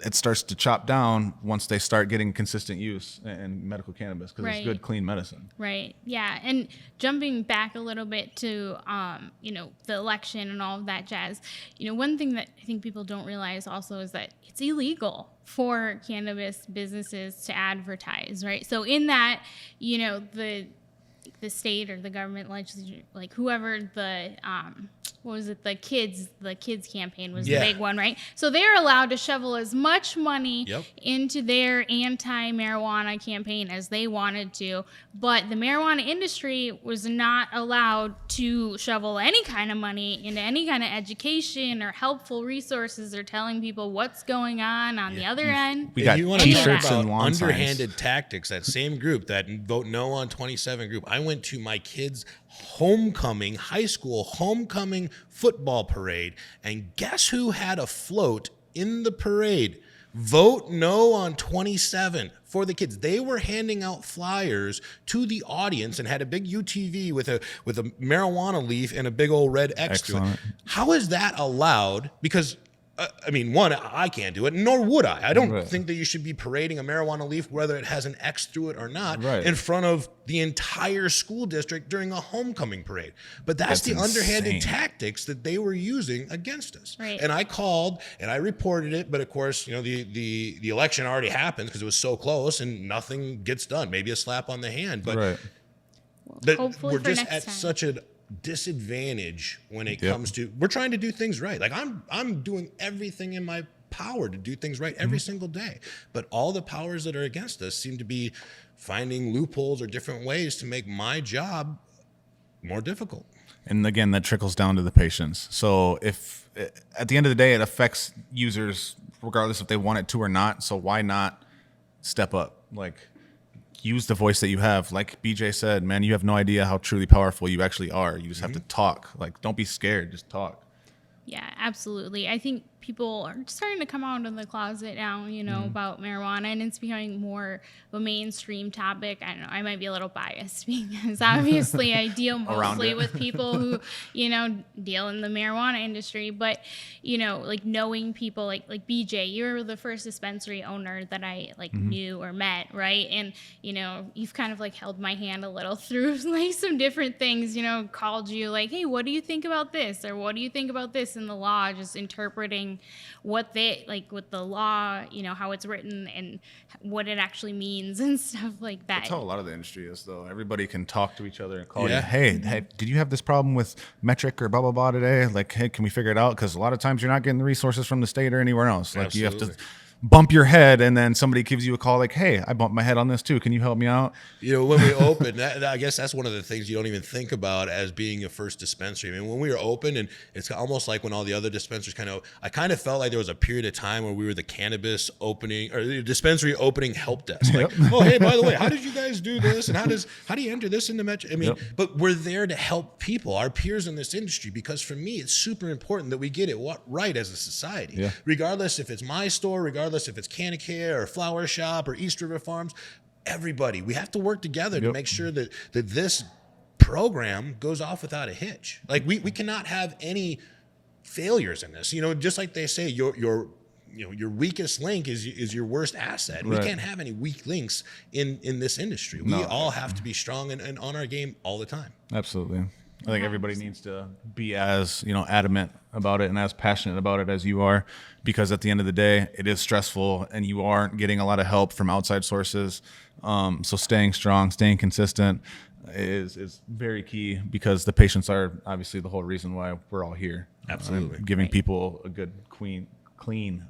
It starts to chop down once they start getting consistent use in medical cannabis, because it's good, clean medicine. Right. Yeah. And jumping back a little bit to, the election and all of that jazz, one thing that I think people don't realize also is that it's illegal for cannabis businesses to advertise, right? So in that, the state or the government legislature, like whoever the the kids campaign was the big one, right? So they're allowed to shovel as much money into their anti-marijuana campaign as they wanted to, but the marijuana industry was not allowed to shovel any kind of money into any kind of education or helpful resources or telling people what's going on the other end. We got t-shirts and lawn underhanded signs. Tactics. That same group, that Vote No on 27 group, I went to my kids' high school homecoming football parade, and guess who had a float in the parade? Vote No on 27 for the kids. They were handing out flyers to the audience and had a big UTV with a marijuana leaf and a big old red X to it. How is that allowed? Because one, I can't do it, nor would I. I don't think that you should be parading a marijuana leaf, whether it has an X through it or not, in front of the entire school district during a homecoming parade. But that's the underhanded tactics that they were using against us. Right. And I called and I reported it, but of course, the election already happened because it was so close and nothing gets done. Maybe a slap on the hand, but we're just at such a disadvantage when it comes to, we're trying to do things right. Like I'm doing everything in my power to do things right every single day, but all the powers that are against us seem to be finding loopholes or different ways to make my job more difficult. And again, that trickles down to the patients. So if at the end of the day, it affects users regardless if they want it to or not. So why not step up? Like, use the voice that you have. Like BJ said, man, you have no idea how truly powerful you actually are. You just have to talk. Like, don't be scared. Just talk. Yeah, absolutely. I think people are starting to come out of the closet now, about marijuana, and it's becoming more of a mainstream topic. I don't know, I might be a little biased because obviously I deal mostly with people who, deal in the marijuana industry, but, like knowing people like BJ, you're the first dispensary owner that I knew or met, right? And, you've kind of held my hand a little through some different things, called you hey, what do you think about this? Or what do you think about this in the law? Just interpreting what with the law, how it's written and what it actually means and stuff like that. That's how a lot of the industry is, though. Everybody can talk to each other and call you, hey, did you have this problem with metric or blah, blah, blah today? Hey, can we figure it out? Because a lot of times you're not getting the resources from the state or anywhere else. You have to bump your head, and then somebody gives you a call hey, I bumped my head on this too. Can you help me out? When we opened, I guess that's one of the things you don't even think about as being a first dispensary. When we were open, and it's almost like when all the other dispensaries I kind of felt like there was a period of time where we were the cannabis opening or the dispensary opening help desk. Oh, hey, by the way, how did you guys do this? And how do you enter this into Metro? But we're there to help people, our peers in this industry, because for me, it's super important that we get it right as a society, regardless if it's my store, regardless if it's Canacare or Flower Shop or East River Farms. Everybody, we have to work together to make sure that this program goes off without a hitch. We cannot have any failures in this. Just like they say, your weakest link is your worst asset. Right. We can't have any weak links in this industry. We all have to be strong and on our game all the time. Absolutely. I think everybody needs to be as, adamant about it and as passionate about it as you are, because at the end of the day, it is stressful and you aren't getting a lot of help from outside sources. So staying strong, staying consistent is very key, because the patients are obviously the whole reason why we're all here. Absolutely. Giving people a good, clean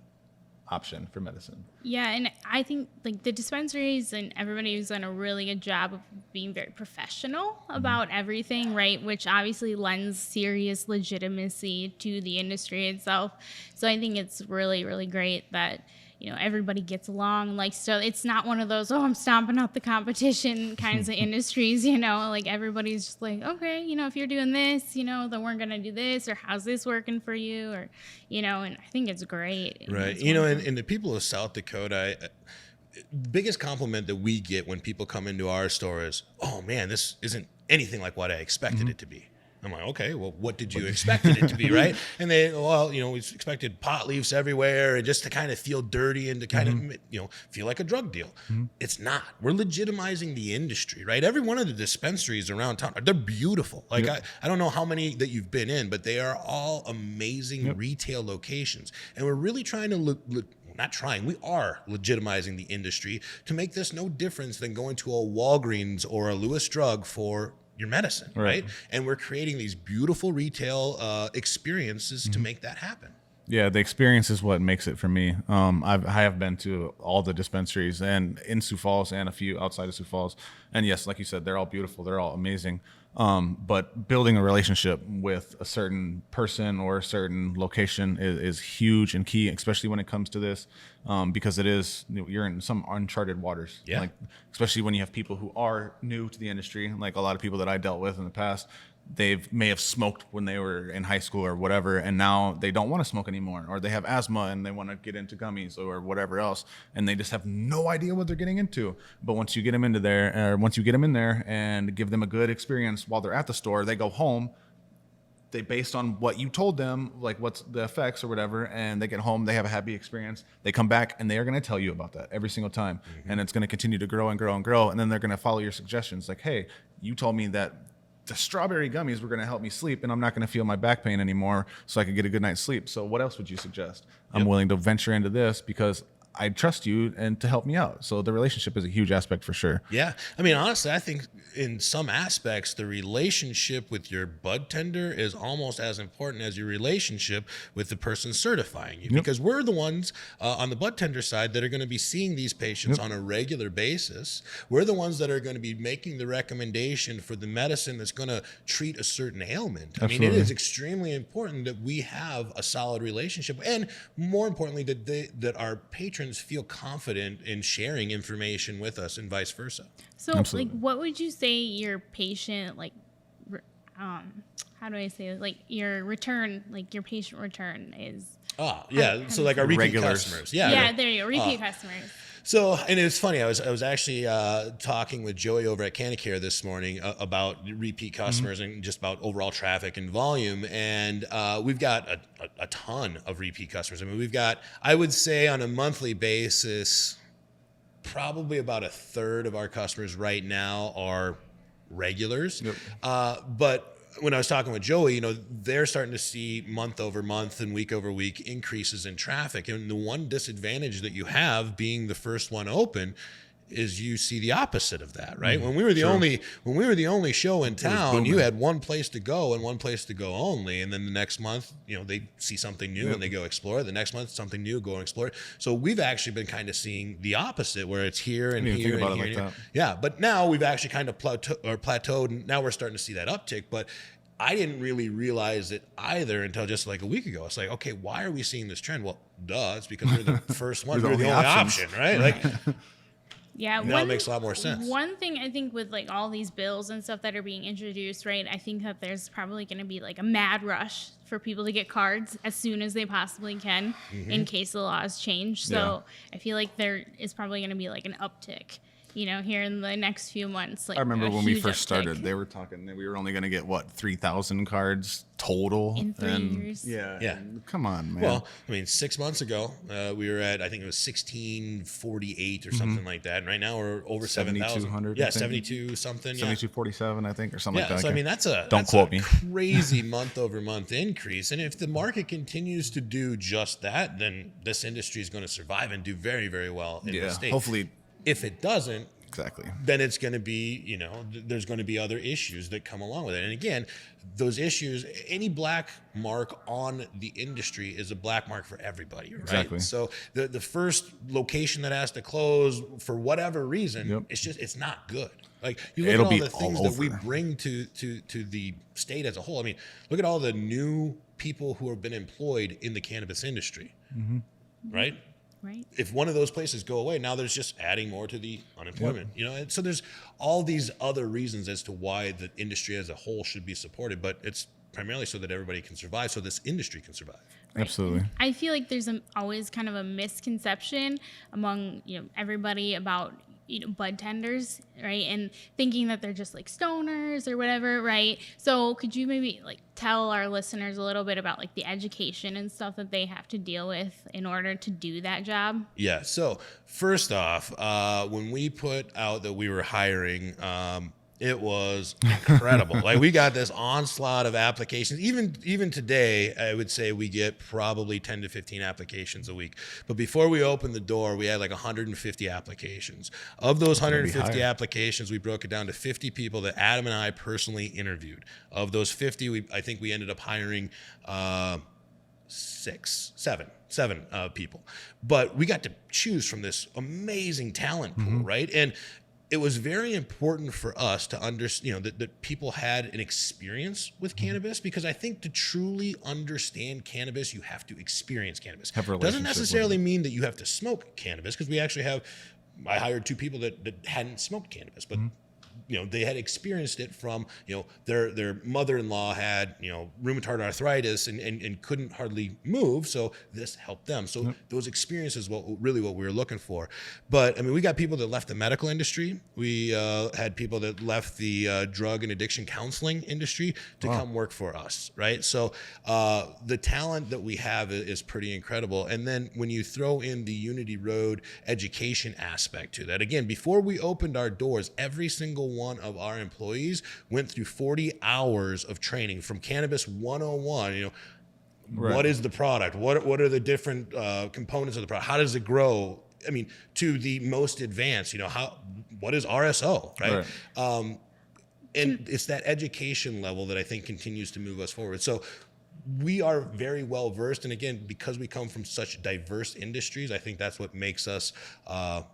option for medicine. Yeah, and I think like the dispensaries and everybody who's done a really good job of being very professional about everything, right? Which obviously lends serious legitimacy to the industry itself. So I think it's really, really great that everybody gets along. Like, so it's not one of those, I'm stomping out the competition kinds of industries, like everybody's just like, okay, if you're doing this, then we're going to do this, or how's this working for you? Or, and I think it's great. Right. And the people of South Dakota, the biggest compliment that we get when people come into our store is, oh man, this isn't anything like what I expected it to be. I'm like, okay, well, what did you expect it to be, right? And they, we expected pot leaves everywhere and just to kind of feel dirty and to kind of, feel like a drug deal. It's not. We're legitimizing the industry, right? Every one of the dispensaries around town, they're beautiful. Like, I don't know how many that you've been in, but they are all amazing retail locations. And we're really trying to we are legitimizing the industry to make this no difference than going to a Walgreens or a Lewis Drug for your medicine, right? And we're creating these beautiful retail experiences to make that happen. Yeah, the experience is what makes it for me. I have been to all the dispensaries and in Sioux Falls and a few outside of Sioux Falls. And yes, like you said, they're all beautiful. They're all amazing. But building a relationship with a certain person or a certain location is huge and key, especially when it comes to this, because it is, you're in some uncharted waters. Yeah. Like, especially when you have people who are new to the industry, like a lot of people that I dealt with in the past. They may have smoked when they were in high school or whatever, and now they don't want to smoke anymore, or they have asthma and they want to get into gummies or whatever else, and they just have no idea what they're getting into. But once you get them into there, once you get them in there and give them a good experience while they're at the store, they go home. They based on what you told them, like what's the effects or whatever, and they get home, they have a happy experience. They come back and they are going to tell you about that every single time, and it's going to continue to grow and grow and grow, and then they're going to follow your suggestions. Like, hey, you told me that the strawberry gummies were going to help me sleep, and I'm not going to feel my back pain anymore, so I could get a good night's sleep. So what else would you suggest? I'm willing to venture into this because I trust you and to help me out. So the relationship is a huge aspect for sure. Yeah. I mean, honestly, I think in some aspects, the relationship with your bud tender is almost as important as your relationship with the person certifying you, because we're the ones on the bud tender side that are going to be seeing these patients on a regular basis. We're the ones that are going to be making the recommendation for the medicine that's going to treat a certain ailment. Absolutely. I mean, it is extremely important that we have a solid relationship, and more importantly, that our patrons feel confident in sharing information with us and vice versa. So, Absolutely. like, what would you say your patient, like, how do I say it? Like, your return, like, your patient return is? Oh, yeah. So, like, our repeat Regulars. customers. Yeah, there you go. Repeat customers. So, and it was funny. I was actually talking with Joey over at Canacare this morning about repeat customers and just about overall traffic and volume. And we've got a ton of repeat customers. I mean, we've got, I would say on a monthly basis, probably about a third of our customers right now are regulars. But when I was talking with Joey, they're starting to see month over month and week over week increases in traffic. And the one disadvantage that you have being the first one open is you see the opposite of that, right? When we were the only show in town, you had one place to go and one place to go only. And then the next month, they see something new and they go explore. The next month, something new, go and explore. So we've actually been kind of seeing the opposite, where it's here and here and here. Yeah, but now we've actually kind of plateaued, and now we're starting to see that uptick. But I didn't really realize it either until just like a week ago. It's like, okay, why are we seeing this trend? Well, it's because we're the first one. We're the only option, right? Like, yeah, now it makes a lot more sense. One thing I think with like all these bills and stuff that are being introduced, right? I think that there's probably going to be like a mad rush for people to get cards as soon as they possibly can in case the laws change. So I feel like there is probably going to be like an uptick here in the next few months. Like I remember a when we huge first uptick. started, they were talking that we were only going to get 3,000 cards total In 3 years. Yeah. Yeah. and come on, man. Well, I mean, 6 months ago, we were at, I think it was 1648 or something like that. And right now we're over 7,000. 7,200, Yeah, I think. 72 something. Yeah. 7247, I think, or something Yeah, like that. so I mean that's Don't quote me. crazy month over month increase, and if the market continues to do just that, then this industry is going to survive and do very, very well in the state. Hopefully, If it doesn't, exactly. then it's going to be, there's going to be other issues that come along with it. And again, those issues, any black mark on the industry is a black mark for everybody, right? Exactly. So the first location that has to close for whatever reason, it's not good. Like you look It'll at all be the things all that we over. bring to the state as a whole. I mean, look at all the new people who have been employed in the cannabis industry, right? Right. If one of those places go away, now there's just adding more to the unemployment, and so there's all these other reasons as to why the industry as a whole should be supported, but it's primarily so that everybody can survive, so this industry can survive. Right. Absolutely. I feel like there's always kind of a misconception among everybody about bud tenders, right? And thinking that they're just like stoners or whatever, right? So could you maybe like tell our listeners a little bit about like the education and stuff that they have to deal with in order to do that job? Yeah. So first off, when we put out that we were hiring, it was incredible. Like we got this onslaught of applications. Even today, I would say we get probably 10 to 15 applications a week. But before we opened the door, we had like 150 applications. Of those 150 applications, we broke it down to 50 people that Adam and I personally interviewed. Of those 50, I think we ended up hiring seven people. But we got to choose from this amazing talent pool, right? And it was very important for us to understand, that people had an experience with cannabis, because I think to truly understand cannabis, you have to experience cannabis. Have a Doesn't relationship necessarily with it. mean that you have to smoke cannabis, because we actually I hired 2 people that hadn't smoked cannabis, but they had experienced it from, their mother-in-law had, rheumatoid arthritis and couldn't hardly move. So this helped them. So those experiences were really what we were looking for. But I mean, we got people that left the medical industry. We had people that left the drug and addiction counseling industry to come work for us. Right. So the talent that we have is pretty incredible. And then when you throw in the Unity Road education aspect to that, again, before we opened our doors, every single one of our employees went through 40 hours of training from Cannabis 101. Right. What is the product? What are the different components of the product? How does it grow? I mean, to the most advanced, what is RSO, right? And it's that education level that I think continues to move us forward. So we are very well versed, and again, because we come from such diverse industries, I think that's what makes us, a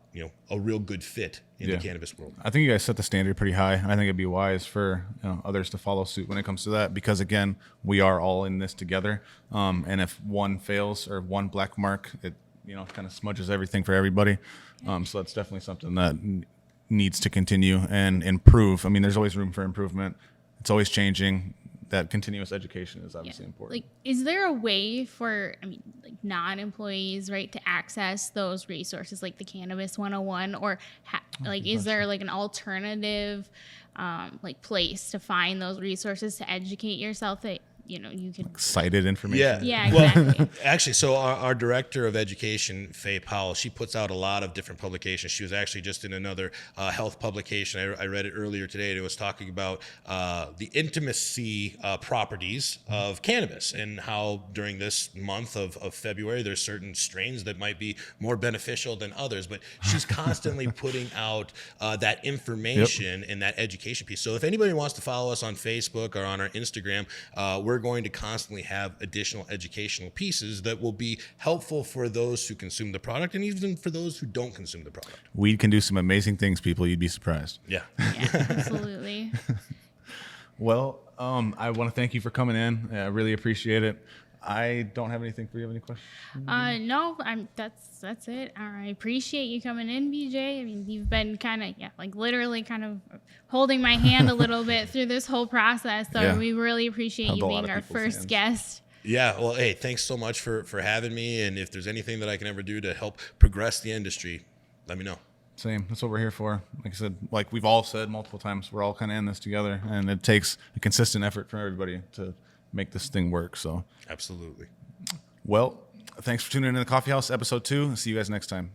real good fit in the cannabis world. I think you guys set the standard pretty high, and I think it'd be wise for others to follow suit when it comes to that, because again, we are all in this together. And if one fails or one black mark, it kind of smudges everything for everybody. So that's definitely something that needs to continue and improve. I mean, there's always room for improvement. It's always changing. That continuous education is obviously important. Like, is there a way for, non-employees, right, to access those resources like the Cannabis 101, or is there like an alternative, place to find those resources to educate yourself that you can Cited information. Yeah, exactly. Well, actually, so our director of education, Faye Powell, she puts out a lot of different publications. She was actually just in another health publication. I read it earlier today, and it was talking about the intimacy properties of cannabis, and how during this month of February, there's certain strains that might be more beneficial than others. But she's constantly putting out that information and that education piece. So if anybody wants to follow us on Facebook or on our Instagram, we're going to constantly have additional educational pieces that will be helpful for those who consume the product, and even for those who don't consume the product. Weed can do some amazing things, people. You'd be surprised. Yeah. Yeah, absolutely. Well, I want to thank you for coming in. I really appreciate it. I don't have anything for you. Have any questions? No, that's it. I appreciate you coming in, BJ. I mean, you've been kind of, literally kind of holding my hand a little bit through this whole process. So we really appreciate Held you a lot being of our people's first hands. guest. Yeah. Well, hey, thanks so much for having me. And if there's anything that I can ever do to help progress the industry, let me know. Same. That's what we're here for. Like I said, like we've all said multiple times, we're all kind of in this together, and it takes a consistent effort from everybody to make this thing work. So, Absolutely. well, thanks for tuning in to the Coughy House episode 2. See you guys next time.